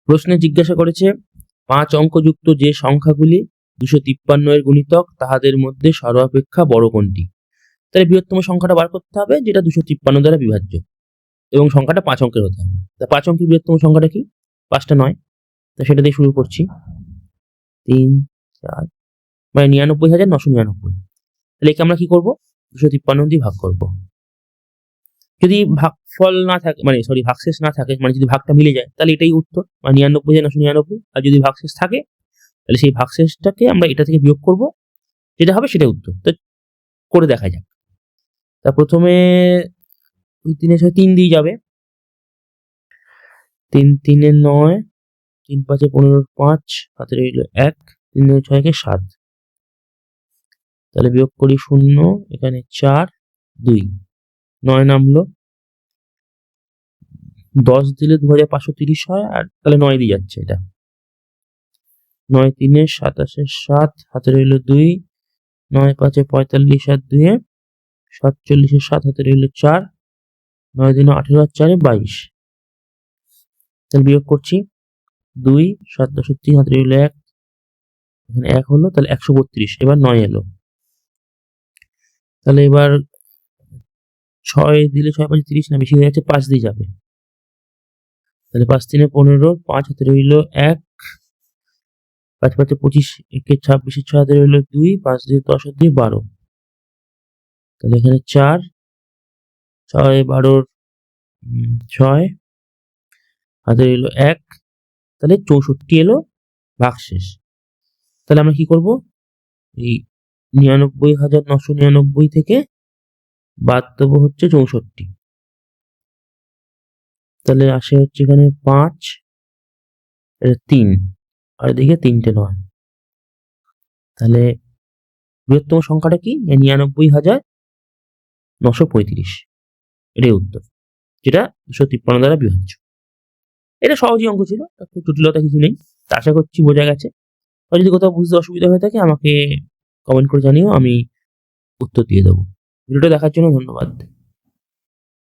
প্রশ্নে জিজ্ঞাসা করেছে 5 অঙ্কযুক্ত যে সংখ্যাগুলি 253 এর গুণিতক তাহাদের মধ্যে সর্বাপেক্ষা বড় কোনটি। তাহলে বৃহত্তম সংখ্যাটা বার করতে হবে যেটা 253 দ্বারা বিভাজ্য এবং সংখ্যাটা 5 অঙ্কের হতে হবে। তা 5 অঙ্কের বৃহত্তম সংখ্যাটা কি? 5টা 9। তা সেটা দিয়ে শুরু করছি। 3 4 মানে 99,999। তাহলে একে আমরা কি করব? 253 দিয়ে ভাগ করব। যদি ভাগফল না থাকে মানে ভাগশেষ না থাকে, মানে যদি ভাগটা মিলে যায় তাহলে এটাই উত্তর, মানে 99,999। আর যদি ভাগশেষ থাকে তাহলে সেই ভাগশেষটাকে আমরা এটা থেকে বিয়োগ করব, যেটা হবে সেটাই উত্তর। তো করে দেখা যাক। তা প্রথমে 3 6 3 দিয়ে যাবে। 3 3 এ 9, 3 5 এ 15, 5 হাতে রইল 1, 3 6 কে 7। তাহলে বিয়োগ করি 0, এখানে 4 2, 9 নামলো। 10 দিলে 2530 হয়, আর তাহলে 9 দিয়ে যাচ্ছে এটা। 9 3 এ 27 7 হাতে রইল 2, 9 5 এ 45 আর 2 এ 47 এর 7 হাতে রইল 4, 9 3 18 আর 4 এ 22। তাহলে বিয়োগ করছি 2 7 10 3 হাতে রইল 1, এখানে 1 হলো, তাহলে 132। এবার 9 এলো। তাহলে এবার 6 দিলে 6 5 30 না, বেশি হয়ে যাচ্ছে, 5 দিয়ে যাবে। তাহলে 5 3 এ 15, 5 হাতে রইল 1, 5 5 এ 25, 1 এ 26 এর 6 হাতে রইল 2, 5 দিয়ে 10 আর 2 12। তাহলে এখানে 4, 6 12 6 হাতে রইল 1, তাহলে 64 এলো ভাগশেষ। তাহলে আমরা কি করব? এই 99,999 থেকে বাদ দেবো হচ্ছে 64। তাহলে আসে হচ্ছে এখানে 5, এটা 3, আর এদিকে 3টে 9। তাহলে বৃহত্তম সংখ্যাটা কি? 99,935। এটাই উত্তর, যেটা 253 দ্বারা বিভাজ্য। এটা সহজই অঙ্ক ছিল, তাতে জটিলতা কিছু নেই। আশা করছি বোঝা গেছে। আর যদি কোথাও বুঝতে অসুবিধা হয়ে থাকে আমাকে কমেন্ট করে জানিও, আমি উত্তর দিয়ে দেবো। ভিডিওটা দেখার জন্য ধন্যবাদ।